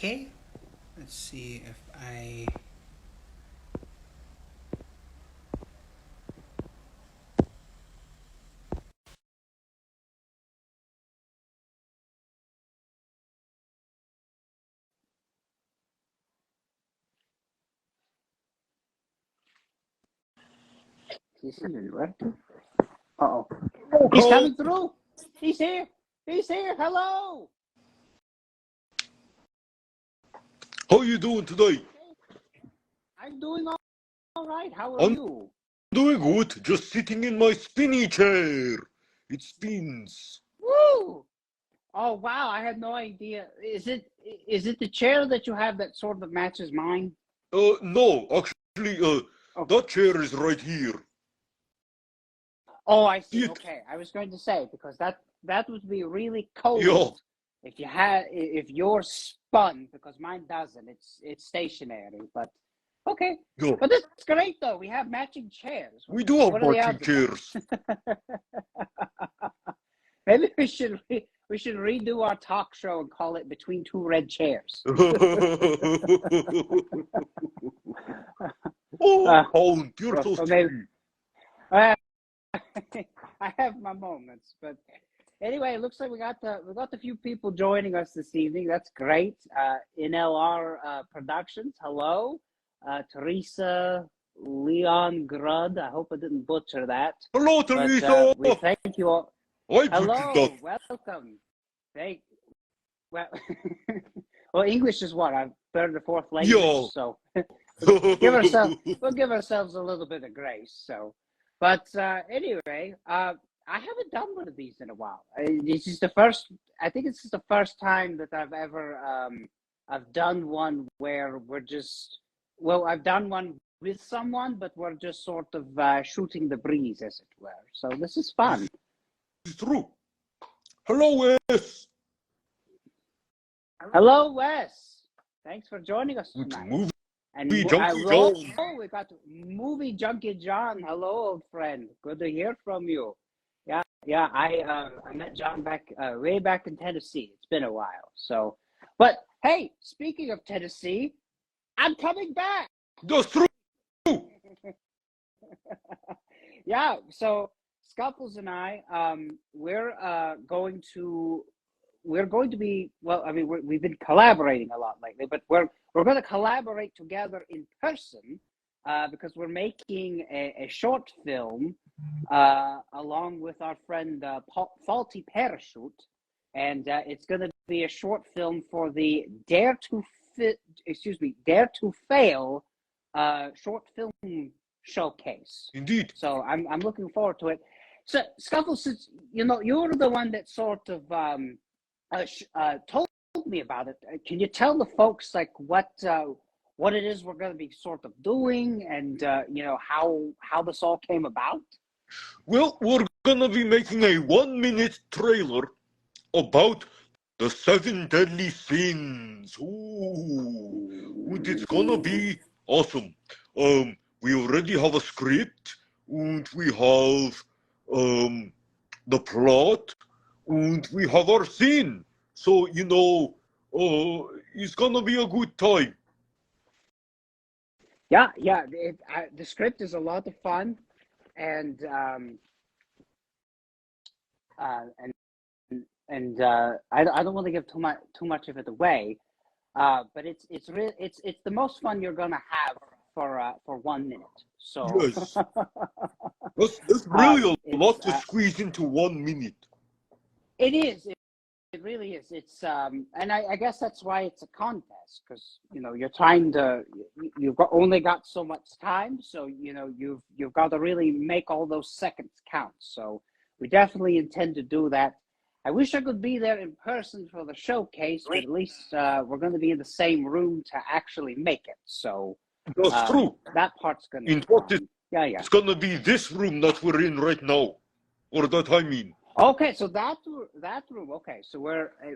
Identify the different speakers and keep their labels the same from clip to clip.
Speaker 1: Okay, let's see if I...
Speaker 2: Is he working? Uh-oh.
Speaker 3: Oh,
Speaker 2: He's
Speaker 3: Cole.
Speaker 2: coming through. He's here. He's here. Hello.
Speaker 3: How you doing today?
Speaker 2: I'm doing all right. How are
Speaker 3: I'm
Speaker 2: you?
Speaker 3: doing good. Just sitting in my spinny chair. It spins.
Speaker 2: Woo! Oh wow! I had no idea. Is it the chair that you have that sort of matches mine?
Speaker 3: No, actually,
Speaker 2: Oh,
Speaker 3: that chair is right here.
Speaker 2: oh, I see.
Speaker 3: It,
Speaker 2: Okay, I was going to say because that would be really
Speaker 3: yeah,
Speaker 2: cold if yours spun because mine doesn't. It's stationary. But okay,
Speaker 3: yeah.
Speaker 2: but it's great though. We have matching chairs.
Speaker 3: We do have
Speaker 2: What are the
Speaker 3: matching
Speaker 2: odds of that?
Speaker 3: chairs.
Speaker 2: Maybe we should redo our talk show and call it Between Two Red Chairs.
Speaker 3: Oh, Count, you're so
Speaker 2: Or maybe
Speaker 3: silly.
Speaker 2: I have my moments, but anyway, it looks like we got the few people joining us this evening. That's great. NLR Productions. Hello, Teresa Leon Grud. I hope I didn't butcher that,
Speaker 3: Hello,
Speaker 2: but
Speaker 3: Teresa.
Speaker 2: we thank you all.
Speaker 3: I butchered that.
Speaker 2: Hello, welcome. Thank well, well, English is what our third or fourth language,
Speaker 3: Yeah.
Speaker 2: so we'll give ourselves a little bit of grace. So, but anyway, I haven't done one of these in a while. This is the first. I think this is the first time that I've ever I've done one where we're just. Well, I've done one with someone, but we're just sort of shooting the breeze, as it were. So this is fun.
Speaker 3: It's true. Hello, Wes.
Speaker 2: Hello, Wes. Thanks for joining us
Speaker 3: With
Speaker 2: tonight.
Speaker 3: movie
Speaker 2: And
Speaker 3: junkie John.
Speaker 2: we got movie junkie John. Hello, old friend. Good to hear from you. Yeah. I met John back way back in Tennessee. It's been a while. So, but hey, speaking of Tennessee, I'm coming back.
Speaker 3: That's true.
Speaker 2: Yeah. So Scuffles and I, we're going to be, well, I mean, we've been collaborating a lot lately, but we're going to collaborate together in person because we're making a short film along with our friend Faulty Parachute, and it's going to be a short film for the Dare to Fail short film showcase.
Speaker 3: Indeed.
Speaker 2: So I'm looking forward to it. So Scuffles, since you're the one that sort of told me about it. Can you tell the folks like what it is we're going to be sort of doing, and how this all came about?
Speaker 3: Well, we're gonna be making a 1-minute trailer about the 7 deadly sins. Ooh, and it's gonna be awesome. We already have a script, and we have the plot, and we have our scene. So it's gonna be a good time.
Speaker 2: Yeah. The script is a lot of fun, and I don't want to give too much of it away, but it's the most fun you're gonna have for 1 minute. So
Speaker 3: Yes, that's really a
Speaker 2: it's
Speaker 3: lot to squeeze into 1 minute.
Speaker 2: it is. It really is. It's and I guess that's why it's a contest, because you're trying to only got so much time, so you've got to really make all those seconds count. So we definitely intend to do that. I wish I could be there in person for the showcase, but at least we're going to be in the same room to actually make it. So
Speaker 3: That's true.
Speaker 2: that part's going to
Speaker 3: In
Speaker 2: be
Speaker 3: fact,
Speaker 2: fun. Yeah.
Speaker 3: it's gonna be this room that we're in right now, or that I mean.
Speaker 2: Okay, so that room. Okay, so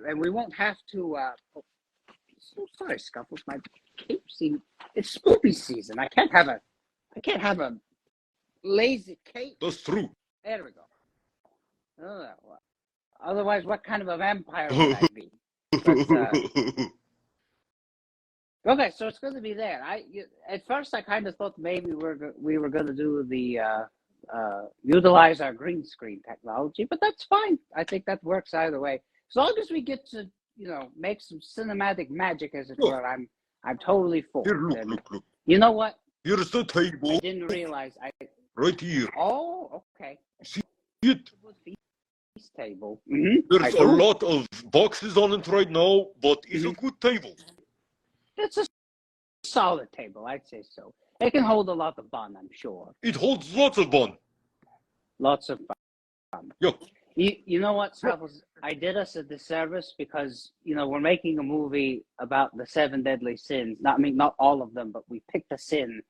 Speaker 2: and we won't have to. So sorry, Scuffles. My cape season. It's spooky season. I can't have a lazy cape.
Speaker 3: That's true.
Speaker 2: There we go. Oh, well, otherwise, what kind of a vampire would I be? But Okay, so it's going to be there. At first I kind of thought maybe we were going to do the utilize our green screen technology, but that's fine. I think that works either way. As long as we get to make some cinematic magic, as it were, I'm totally for
Speaker 3: Here,
Speaker 2: it.
Speaker 3: look.
Speaker 2: You know what?
Speaker 3: Here's the table.
Speaker 2: I didn't realize
Speaker 3: right here.
Speaker 2: Oh, okay.
Speaker 3: See it?
Speaker 2: Feast table.
Speaker 3: There's a lot of boxes on it right now, but it's a good table.
Speaker 2: It's a solid table, I'd say so. It can hold a lot of fun, I'm sure.
Speaker 3: It holds lots of fun.
Speaker 2: Lots of fun.
Speaker 3: Yeah.
Speaker 2: You know what, Savos? I did us a disservice because, we're making a movie about the 7 deadly sins. Not all of them, but we picked a sin.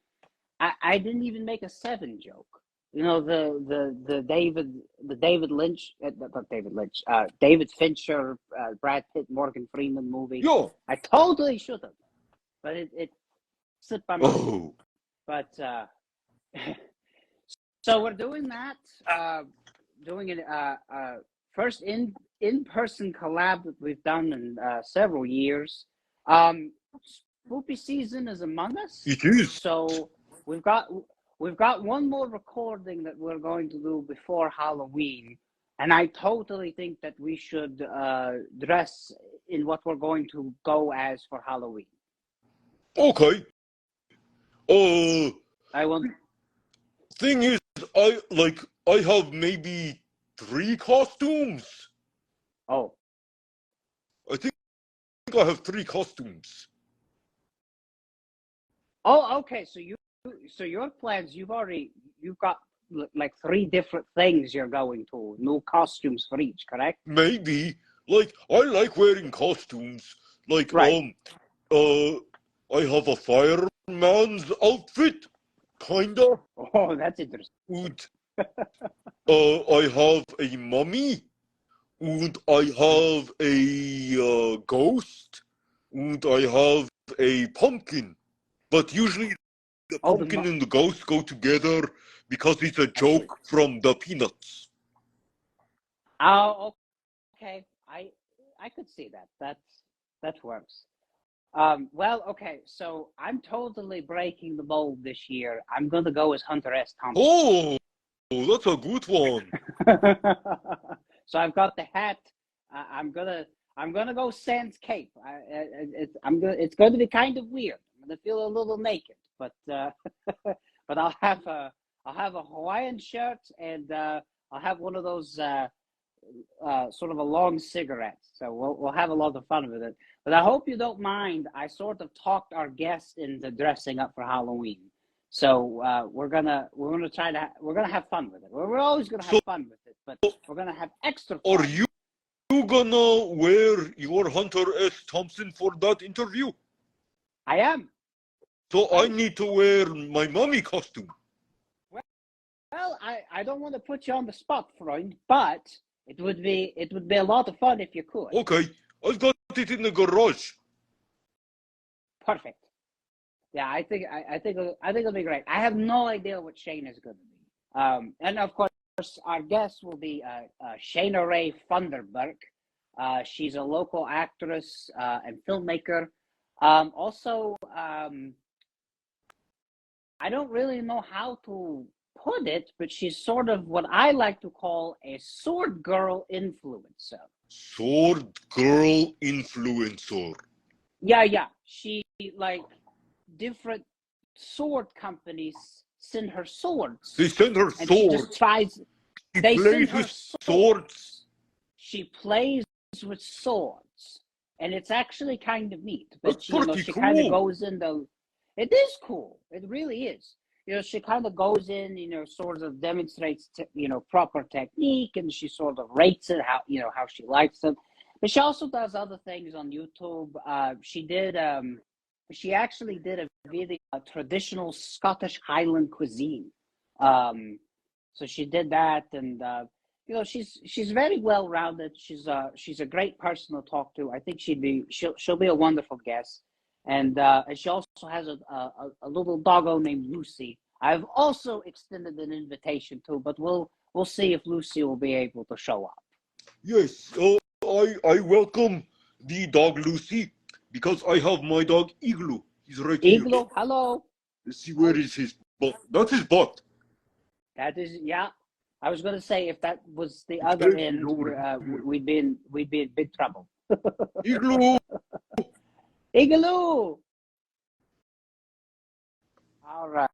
Speaker 2: I didn't even make a 7 joke. The David Lynch, not David Lynch, David Fincher, Brad Pitt, Morgan Freeman movie.
Speaker 3: Yeah.
Speaker 2: I totally should have, but it slipped my mind.
Speaker 3: Oh.
Speaker 2: But so we're doing that. Doing it first in-person collab that we've done in several years. Spooky season is among us.
Speaker 3: It is.
Speaker 2: So we've got one more recording that we're going to do before Halloween, and I totally think that we should dress in what we're going to go as for Halloween.
Speaker 3: Okay.
Speaker 2: I will.
Speaker 3: Thing is, I have maybe 3 costumes.
Speaker 2: Oh.
Speaker 3: I think I have 3 costumes.
Speaker 2: Oh, okay. So your plans, you've got like 3 different things you're going to, new costumes for each, correct?
Speaker 3: Maybe. I like wearing costumes.
Speaker 2: Right.
Speaker 3: I have a fireman's outfit, kinda.
Speaker 2: Oh, that's interesting.
Speaker 3: And, I have a mummy, and I have a ghost, and I have a pumpkin. But usually the pumpkin and the ghost go together because it's a joke from the Peanuts.
Speaker 2: Oh, okay. I could see that. That works. Well, okay. So I'm totally breaking the mold this year. I'm gonna go as Hunter S. Thompson.
Speaker 3: Oh, that's a good one.
Speaker 2: So I've got the hat. I'm gonna go sans cape. It's going to be kind of weird. I'm gonna feel a little naked, but but I'll have a Hawaiian shirt, and I'll have one of those sort of a long cigarette. So we'll have a lot of fun with it. But I hope you don't mind. I sort of talked our guests into dressing up for Halloween. So we're gonna have fun with it. We're always gonna have fun with it, but we're gonna have extra fun.
Speaker 3: Are you gonna wear your Hunter S. Thompson for that interview?
Speaker 2: I am.
Speaker 3: So I need to wear my mummy costume.
Speaker 2: Well, I don't want to put you on the spot, Freund, but it would be a lot of fun if you could.
Speaker 3: Okay, I've got it in the garage.
Speaker 2: Perfect. Yeah, I think it'll be great. I have no idea what Shane is going to be. And of course, our guest will be Shayna Ray Funderburg. She's a local actress and filmmaker. Also, I don't really know how to put it, but she's sort of what I like to call a sword girl influencer.
Speaker 3: Sword girl influencer.
Speaker 2: Yeah. She different sword companies send her swords.
Speaker 3: They send her
Speaker 2: and
Speaker 3: swords.
Speaker 2: She just tries. They send her
Speaker 3: swords.
Speaker 2: She plays with swords, and it's actually kind of neat. But she
Speaker 3: cool.
Speaker 2: kind of goes into. It is cool. It really is. She kind of goes in, sort of demonstrates, proper technique, and she sort of rates it how she likes it. But she also does other things on YouTube. She actually did a video, traditional Scottish Highland cuisine. So she did that, and she's very well rounded. She's a great person to talk to. I think she'll be a wonderful guest. And she also has a little doggo named Lucy. I've also extended an invitation to, but we'll see if Lucy will be able to show up.
Speaker 3: Yes, I welcome the dog Lucy because I have my dog Igloo. He's right here.
Speaker 2: Igloo, hello.
Speaker 3: Let's see, where is his butt? That's his butt.
Speaker 2: That is, yeah. I was going to say if that was the other end, we'd be in big trouble.
Speaker 3: Igloo.
Speaker 2: Igloo. All right.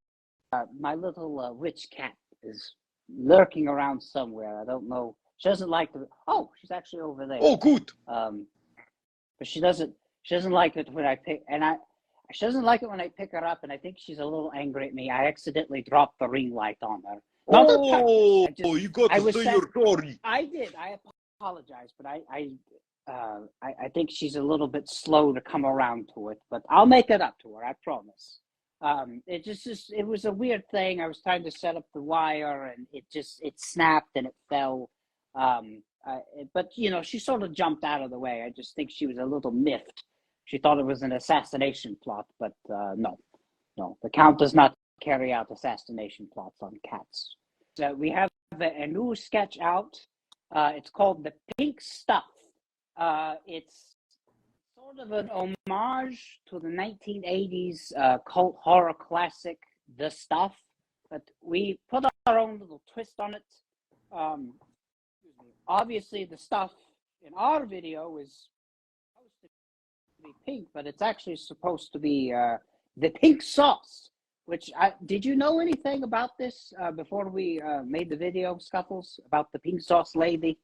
Speaker 2: My little witch cat is lurking around somewhere. I don't know. She doesn't like the. Oh, she's actually over there.
Speaker 3: Oh, good.
Speaker 2: But she doesn't like it when I pick, she doesn't like it when I pick her up, and I think she's a little angry at me. I accidentally dropped the ring light on her.
Speaker 3: Oh, you got to say your sorry.
Speaker 2: I did. I apologize, but I think she's a little bit slow to come around to it, but I'll make it up to her. I promise. It was a weird thing. I was trying to set up the wire, and it snapped and it fell. But you know, she sort of jumped out of the way. I just think she was a little miffed. She thought it was an assassination plot, but no, the Count does not carry out assassination plots on cats. So we have a new sketch out. It's called The Pink Stuff. It's sort of an homage to the 1980s cult horror classic, The Stuff, but we put our own little twist on it. Obviously, the stuff in our video is supposed to be pink, but it's actually supposed to be the pink sauce. Did you know anything about this before we made the video, Scuffles, about the pink sauce lady?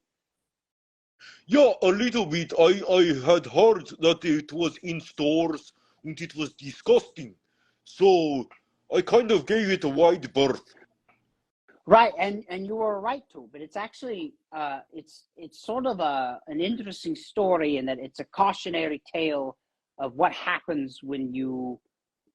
Speaker 3: Yeah, a little bit. I had heard that it was in stores and it was disgusting. So I kind of gave it a wide berth.
Speaker 2: Right, and you were right to, but it's actually it's sort of an interesting story in that it's a cautionary tale of what happens when you're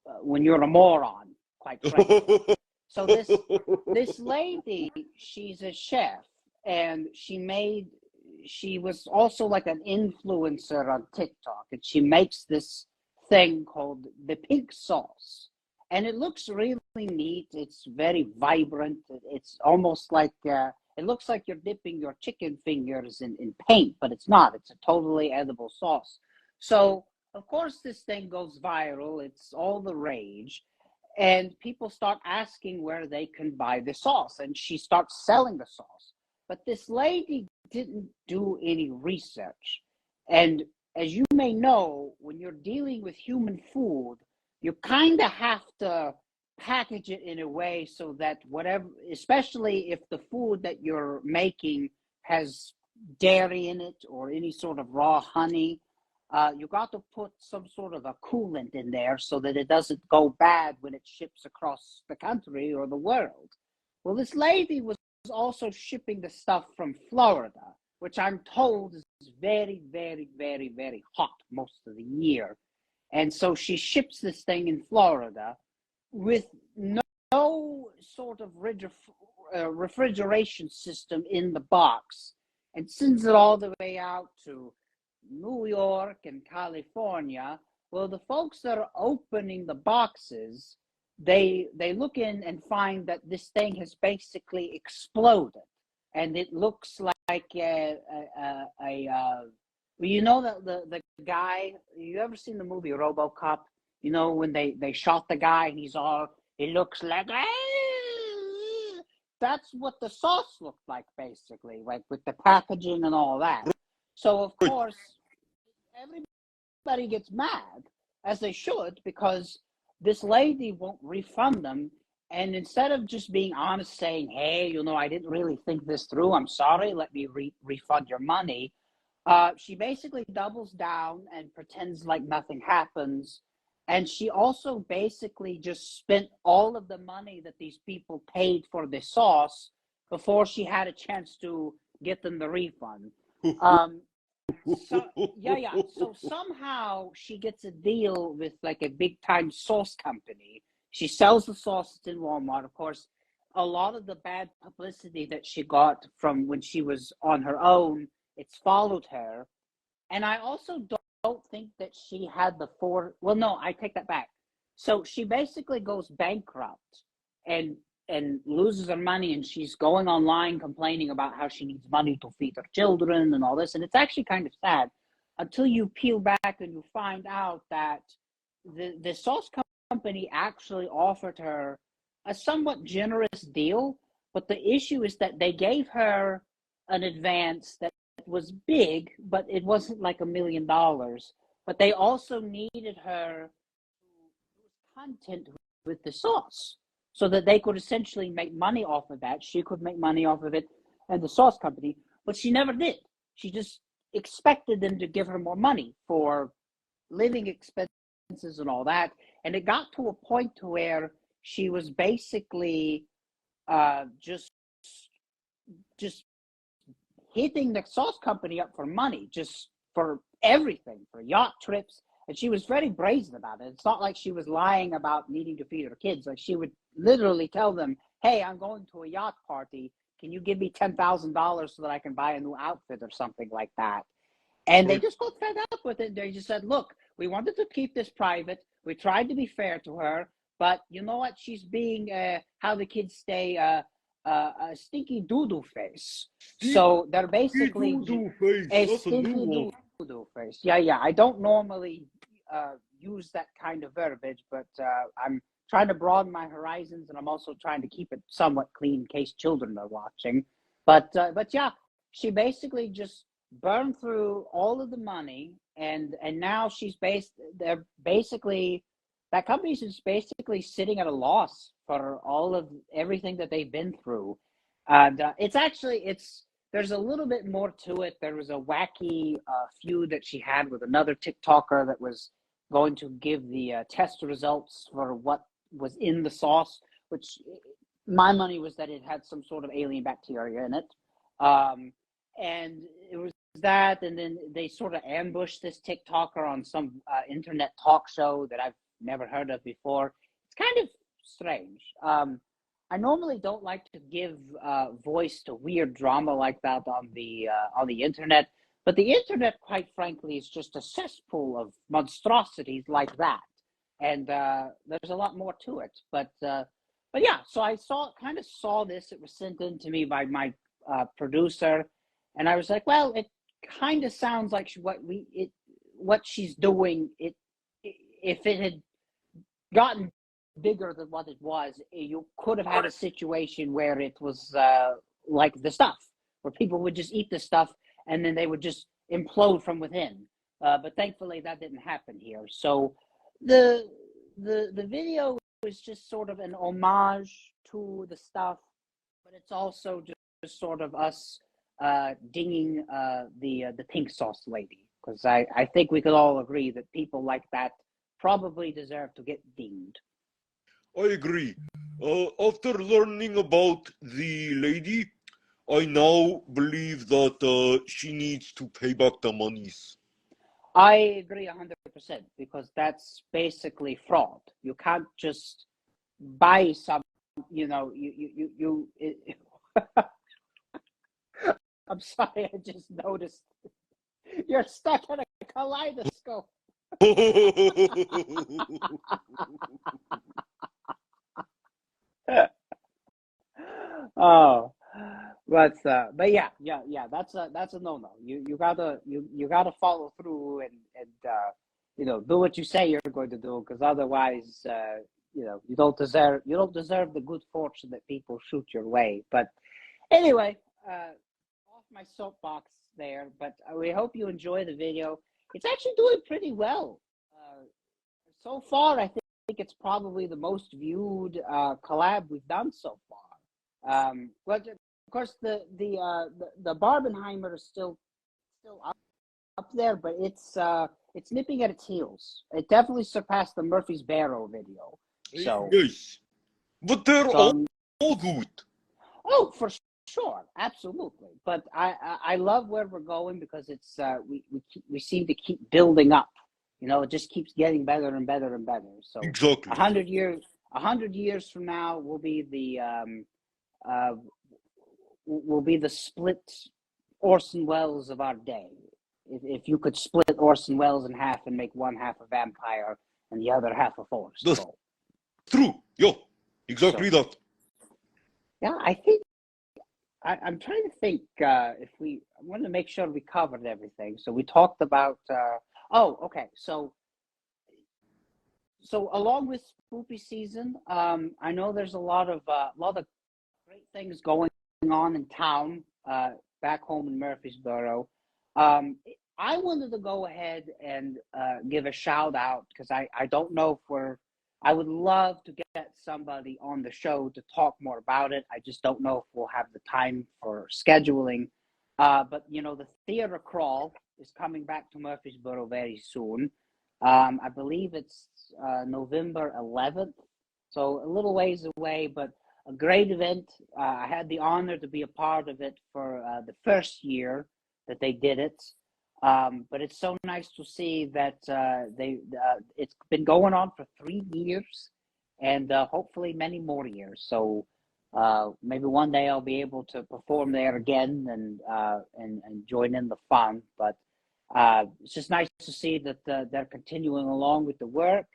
Speaker 2: a moron, quite frankly. So this lady, she's a chef, and she was also like an influencer on TikTok, and she makes this thing called the pink sauce. And it looks really neat. It's very vibrant. It's almost like, it looks like you're dipping your chicken fingers in paint, but it's not. It's a totally edible sauce. So, of course, this thing goes viral. It's all the rage. And people start asking where they can buy the sauce. And she starts selling the sauce. But this lady didn't do any research. And as you may know, when you're dealing with human food, you kind of have to package it in a way so that whatever, especially if the food that you're making has dairy in it or any sort of raw honey, you got to put some sort of a coolant in there so that it doesn't go bad when it ships across the country or the world. Well, this lady was also shipping the stuff from Florida, which I'm told is very, very, very, very hot most of the year. And so she ships this thing in Florida with no sort of refrigeration system in the box and sends it all the way out to New York and California. Well, the folks that are opening the boxes, they look in and find that this thing has basically exploded. And it looks like you know, the guy, you ever seen the movie RoboCop? You know, when they shot the guy and he looks like, that's what the sauce looked like, basically, like with the packaging and all that. So, of course, everybody gets mad, as they should, because this lady won't refund them. And instead of just being honest, saying, hey, you know, I didn't really think this through, I'm sorry, let me refund your money. She basically doubles down and pretends like nothing happens. And she also basically just spent all of the money that these people paid for the sauce before she had a chance to get them the refund. So somehow she gets a deal with like a big time sauce company. She sells the sauce in Walmart. Of course, a lot of the bad publicity that she got from when she was on her own, it's followed her. And I also don't think that she had the well, no, I take that back. So she basically goes bankrupt and loses her money, and she's going online complaining about how she needs money to feed her children and all this. And it's actually kind of sad until you peel back and you find out that the sauce company actually offered her a somewhat generous deal, but the issue is that they gave her an advance that was big, but it wasn't like $1 million. But they also needed her to do content with the sauce so that they could essentially make money off of that. She could make money off of it and the sauce company, but she never did. She just expected them to give her more money for living expenses and all that. And it got to a point to where she was basically just hitting the sauce company up for money, just for everything, for yacht trips. And she was very brazen about it. It's not like she was lying about needing to feed her kids. Like, she would literally tell them, hey, I'm going to a yacht party. Can you give me $10,000 so that I can buy a new outfit or something like that? And they just got fed up with it. They just said, look, we wanted to keep this private. We tried to be fair to her. But you know what? She's being, how the kids say, a stinky doo-doo face. So they're basically a stinky doo-doo face. Yeah. I don't normally use that kind of verbiage, but I'm trying to broaden my horizons, and I'm also trying to keep it somewhat clean in case children are watching. But yeah, she basically just burned through all of the money, and now they're basically, that company is basically sitting at a loss for everything that they've been through. And there's a little bit more to it. There was a wacky feud that she had with another TikToker that was going to give the test results for what was in the sauce, which my money was that it had some sort of alien bacteria in it. And it was that, and then they sort of ambushed this TikToker on some internet talk show that I've never heard of before. It's kind of strange. I normally don't like to give voice to weird drama like that on the internet, but the internet, quite frankly, is just a cesspool of monstrosities like that, and there's a lot more to it. But yeah, so I saw this. It was sent in to me by my producer, and I was like, well, it kind of sounds like what she's doing. If it had gotten bigger than what it was, you could have had a situation where it was like the stuff, where people would just eat the stuff and then they would just implode from within. But thankfully, that didn't happen here. So the video is just sort of an homage to the stuff, but it's also just sort of us dinging the pink sauce lady, because I think we could all agree that people like that probably deserve to get dinged.
Speaker 3: I agree. After learning about the lady, I now believe that she needs to pay back the monies.
Speaker 2: I agree 100%, because that's basically fraud. You can't just buy some, I'm sorry, I just noticed you're stuck in a kaleidoscope. Oh, but yeah, that's a no. You gotta follow through and do what you say you're going to do, because otherwise you don't deserve the good fortune that people shoot your way. But anyway, off my soapbox there. But we hope you enjoy the video. It's actually doing pretty well so far. I think it's probably the most viewed collab we've done so far. But of course, the Barbenheimer is still up there, but it's nipping at its heels. It definitely surpassed the Murphy's Barrow video. So
Speaker 3: yes, but they're all good.
Speaker 2: Oh, for sure, absolutely. But I love where we're going, because it's we seem to keep building up. It just keeps getting better and better and better. So
Speaker 3: exactly.
Speaker 2: 100 years from now will be the split Orson Welles of our day. If you could split Orson Welles in half and make one half a vampire and the other half a forest troll.
Speaker 3: True. Yeah, exactly that.
Speaker 2: Yeah, I think I'm trying to think I want to make sure we covered everything. So we talked about. Okay. So so along with spoopy season, I know there's a lot of great things going on in town, back home in Murfreesboro. I wanted to go ahead and give a shout out because I don't know if I would love to get somebody on the show to talk more about it. I just don't know if we'll have the time for scheduling. But the theater crawl is coming back to Murfreesboro very soon. I believe it's November 11th, so a little ways away, but a great event. I had the honor to be a part of it for the first year that they did it. But it's so nice to see that it's been going on for 3 years and hopefully many more years. So maybe one day I'll be able to perform there again and join in the fun. But it's just nice to see that they're continuing along with the work,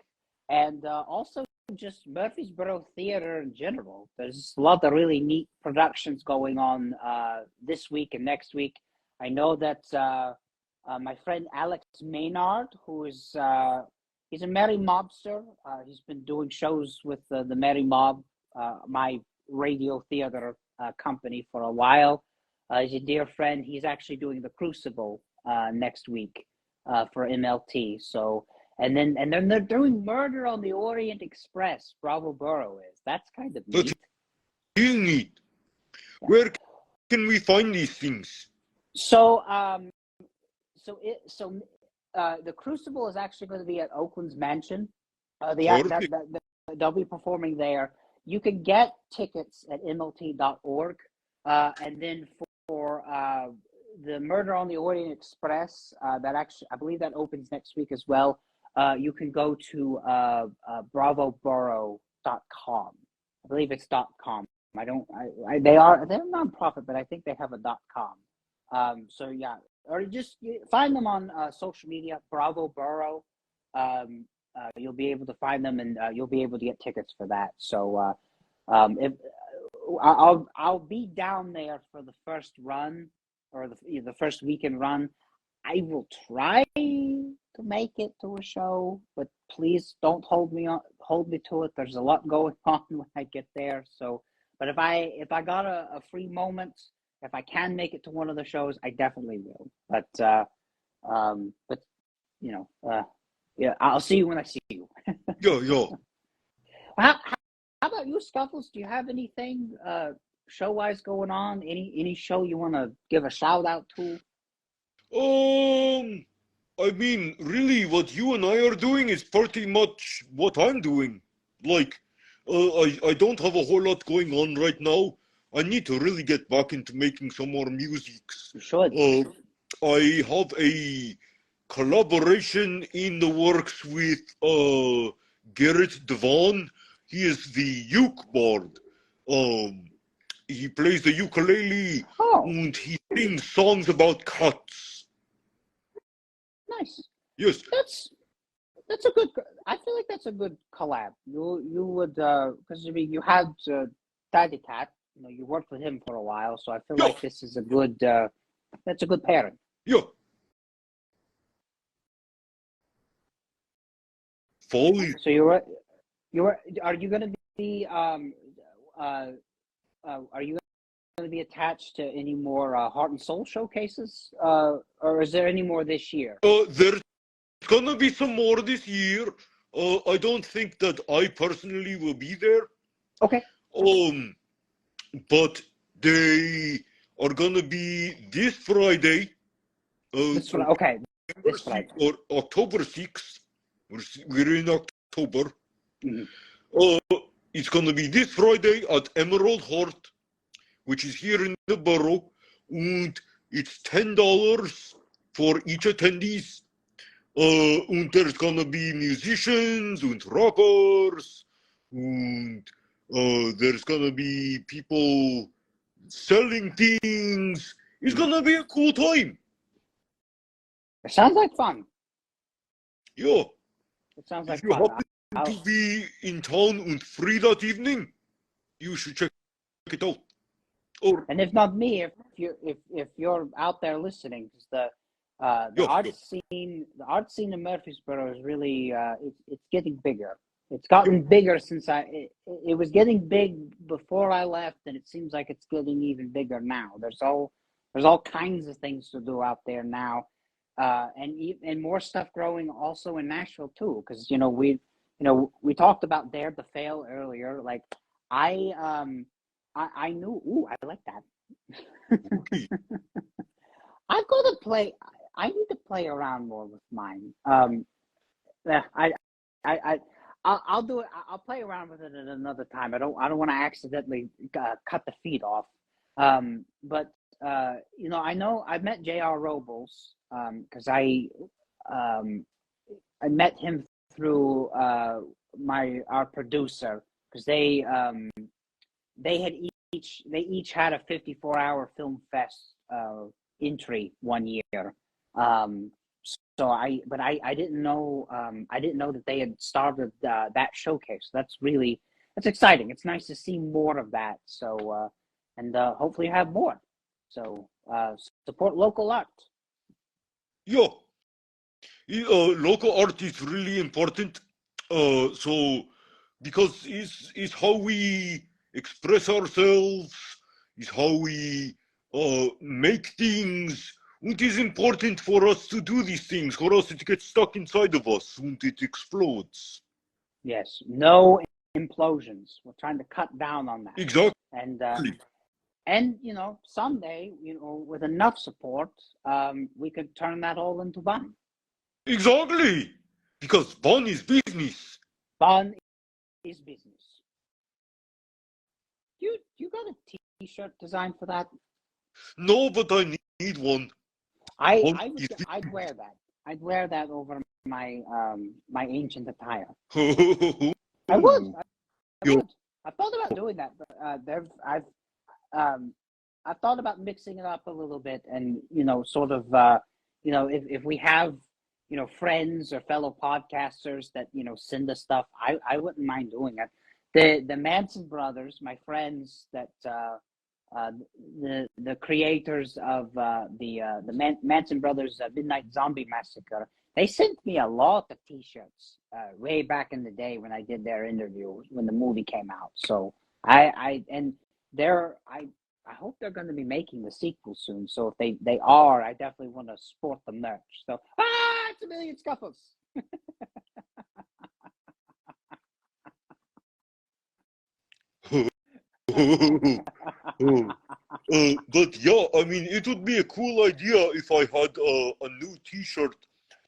Speaker 2: and also just Murfreesboro theater in general. There's a lot of really neat productions going on this week and next week. I know that my friend Alex Maynard, who is he's a Merry Mobster. He's been doing shows with the Merry Mob, my radio theater company, for a while. He's a dear friend. He's actually doing the Crucible next week for MLT. So and then they're doing Murder on the Orient Express. Bravo Borough is. That's kind of neat.
Speaker 3: That's neat. Yeah. Where can we find these things?
Speaker 2: So the Crucible is actually going to be at Oakland's Mansion. They'll be performing there. You can get tickets at MLT.org, and then for the Murder on the Orient Express, that actually I believe that opens next week as well. You can go to bravoborough.com. I believe it's .com. They're a nonprofit, but I think they have a .com. So yeah, or just find them on social media, Bravo Borough. You'll be able to find them, and you'll be able to get tickets for that. So if I'll be down there for the first run, or the first weekend run. I will try to make it to a show, but please don't hold me to it. There's a lot going on when I get there. So, but if I got a free moment, if I can make it to one of the shows, I definitely will. But yeah, I'll see you when I see you.
Speaker 3: Yo.
Speaker 2: How about you, Scuffles? Do you have anything show-wise going on? Any show you want to give a shout out to?
Speaker 3: I mean, really, what you and I are doing is pretty much what I'm doing. Like, I don't have a whole lot going on right now. I need to really get back into making some more music.
Speaker 2: You should.
Speaker 3: I have a collaboration in the works with Garrett Devon. He is the uke bard. He plays the ukulele, and he sings songs about cats.
Speaker 2: Nice.
Speaker 3: Yes.
Speaker 2: That's a good. I feel like that's a good collab. You would because I mean you had Daddy Cat. You worked with him for a while, so I feel like this is a good. That's a good pairing.
Speaker 3: Yeah. Fully.
Speaker 2: So are you going to be are you going to be attached to any more Heart and Soul showcases, or is there any more this year?
Speaker 3: There's gonna be some more this year. I don't think that I personally will be there.
Speaker 2: Okay.
Speaker 3: But they are gonna be this Friday.
Speaker 2: This Friday.
Speaker 3: Or October 6th. We're in October.
Speaker 2: Mm-hmm.
Speaker 3: It's gonna be this Friday at Emerald Heart, which is here in the borough, and it's $10 for each attendees. And there's gonna be musicians and rappers, and there's gonna be people selling things. It's gonna be a cool time.
Speaker 2: It sounds like fun.
Speaker 3: Yeah.
Speaker 2: It sounds like
Speaker 3: if you
Speaker 2: fun.
Speaker 3: happen to be in town and free that evening, you should check it out.
Speaker 2: And if not me, if you're out there listening, because The
Speaker 3: Yeah,
Speaker 2: art
Speaker 3: yeah,
Speaker 2: scene, the art scene in Murfreesboro is really it's getting bigger. It's gotten bigger since it was getting big before I left, and it seems like it's getting even bigger now. There's all kinds of things to do out there now, and more stuff growing also in Nashville too. Because we talked about Dare to Fail earlier. Like I knew. Ooh, I like that.
Speaker 3: okay.
Speaker 2: I've got to play. I need to play around more with mine. Yeah, I, I'll do it. I'll play around with it at another time. I don't want to accidentally cut the feed off. But I know I've met J.R. Robles because I met him through our producer because they each had a 54-hour film fest entry one year. So I didn't know that they had started that showcase. That's exciting. It's nice to see more of that. So and hopefully have more. So support local art.
Speaker 3: Yeah, local art is really important. So because it's how we express ourselves, is how we make things. It is important for us to do these things, or else it gets stuck inside of us and it explodes.
Speaker 2: Yes, no implosions. We're trying to cut down on that.
Speaker 3: Exactly.
Speaker 2: And someday, with enough support, we could turn that all into fun.
Speaker 3: Exactly. Because fun is business.
Speaker 2: Fun is business. You got a T-shirt designed for that?
Speaker 3: No, but I need one.
Speaker 2: I'd wear that. I'd wear that over my my ancient attire. I would. I would. I've thought about doing that, but I've thought about mixing it up a little bit, and sort of if we have friends or fellow podcasters that send us stuff, I wouldn't mind doing it. The Manson brothers, my friends, that the creators of the Manson brothers Midnight Zombie Massacre, they sent me a lot of T-shirts way back in the day when I did their interview when the movie came out. So I hope they're going to be making the sequel soon. So if they are, I definitely want to sport the merch. So it's a million scuffles.
Speaker 3: But yeah, I mean, it would be a cool idea if I had a new T-shirt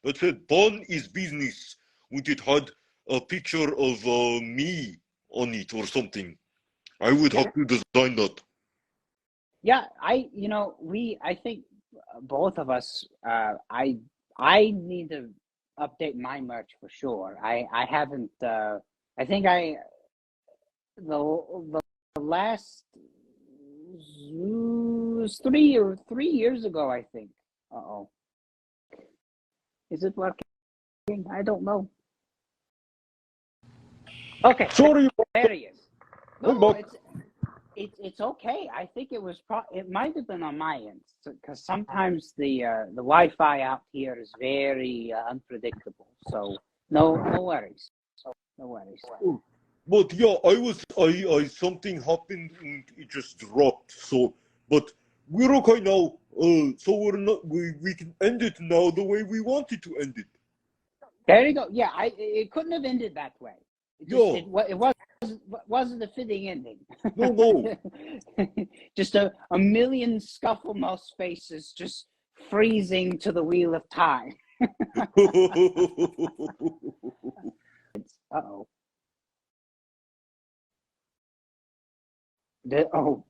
Speaker 3: that said "Fun is business," and it had a picture of me on it or something. I would have to design that.
Speaker 2: Yeah, I think both of us, I need to update my merch for sure. I haven't, I think the last was 3 years ago, I think. Uh-oh. Is it working? I don't know. Okay.
Speaker 3: Sorry,
Speaker 2: there he is.
Speaker 3: I'm
Speaker 2: No,
Speaker 3: back.
Speaker 2: it's okay. I think it might have been on my end because sometimes the Wi-Fi out here is very unpredictable. So no worries. No worries.
Speaker 3: But yeah, I something happened and it just dropped. So, but we're okay now. So we're not. We can end it now the way we wanted to end it.
Speaker 2: There you go. Yeah, it couldn't have ended that way. It wasn't a fitting ending.
Speaker 3: No.
Speaker 2: Just a million scuffle mouse faces just freezing to the wheel of time. Uh-oh. Oh.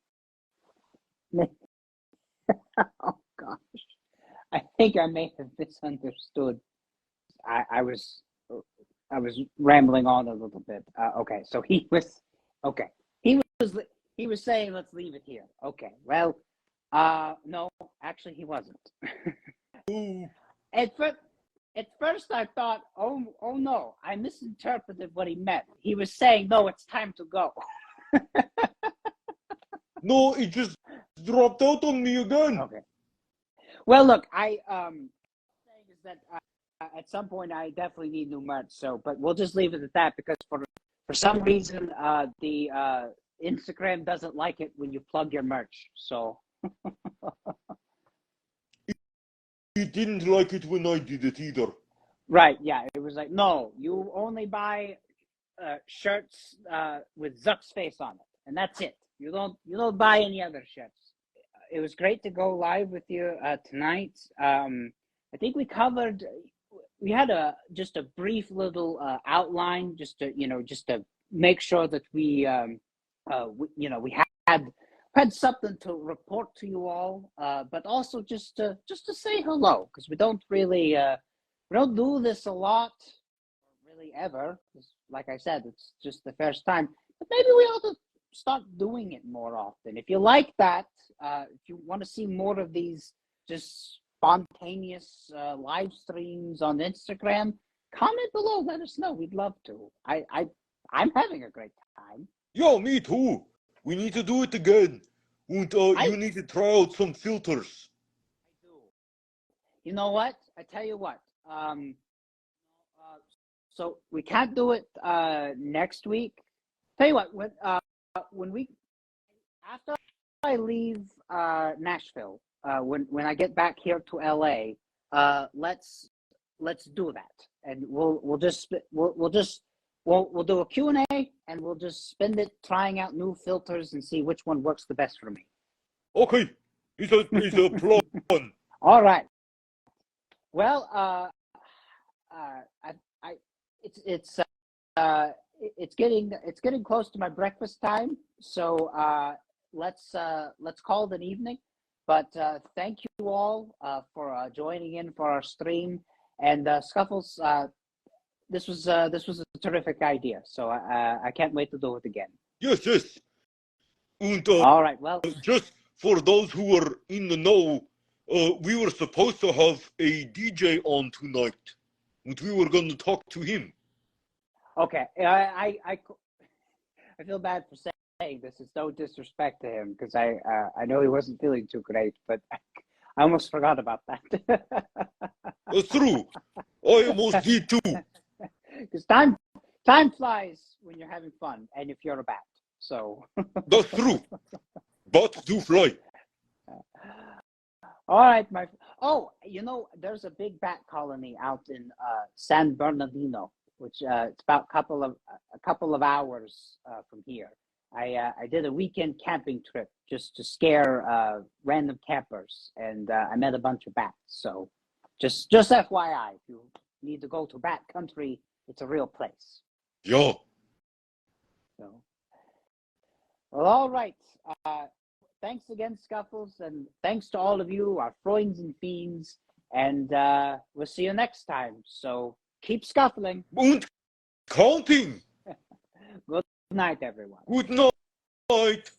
Speaker 2: Oh gosh. I think I may have misunderstood. I was rambling on a little bit. Okay, so he was saying let's leave it here. Okay, well, no, actually he wasn't. At first I thought, oh no, I misinterpreted what he meant. He was saying, no, it's time to go.
Speaker 3: No, it just dropped out on me again.
Speaker 2: Okay. Well, look, that at some point I definitely need new merch. So, but we'll just leave it at that because for some reason the Instagram doesn't like it when you plug your merch. So.
Speaker 3: He didn't like it when I did it either.
Speaker 2: Right, yeah. It was like, no, you only buy shirts with Zuck's face on it, and that's it. You don't buy any other shirts. It was great to go live with you tonight. I think we had just a brief little outline, just to make sure that we had something to report to you all, but also just to say hello, because we don't really we don't do this a lot, really ever. Like I said, it's just the first time. But maybe we ought to start doing it more often. If you like that, if you want to see more of these just spontaneous live streams on Instagram, comment below. Let us know. We'd love to. I'm having a great time.
Speaker 3: Yeah, me too. We need to do it again. And you need to try out some filters.
Speaker 2: I do. You know what? I tell you what. So we can't do it next week. Tell you what, when we after I leave Nashville, when I get back here to LA, let's do that, and we'll do a Q&A, and we'll just spend it trying out new filters and see which one works the best for me.
Speaker 3: Okay, it's a plan.
Speaker 2: All right. Well, it's getting close to my breakfast time, so let's call it an evening. But thank you all for joining in for our stream, and Scuffles. This was a terrific idea, so I can't wait to do it again.
Speaker 3: Yes. And
Speaker 2: all right. Well,
Speaker 3: just for those who are in the know, we were supposed to have a DJ on tonight, and we were going to talk to him.
Speaker 2: Okay, I feel bad for saying this. It's no disrespect to him, because I know he wasn't feeling too great, but I almost forgot about that.
Speaker 3: That's true. I almost did too.
Speaker 2: Because time flies when you're having fun, and if you're a bat. So.
Speaker 3: That's true. Bats do fly.
Speaker 2: All right, there's a big bat colony out in San Bernardino, which it's about a couple of hours from here. I did a weekend camping trip just to scare random campers, and I met a bunch of bats. So just FYI, if you need to go to bat country, it's a real place.
Speaker 3: Yeah.
Speaker 2: So, well, all right. Thanks again, Scuffles, and thanks to all of you, our Freunds and Fiends, and we'll see you next time. So keep scuffling.
Speaker 3: And counting.
Speaker 2: Good night, everyone.
Speaker 3: Good night.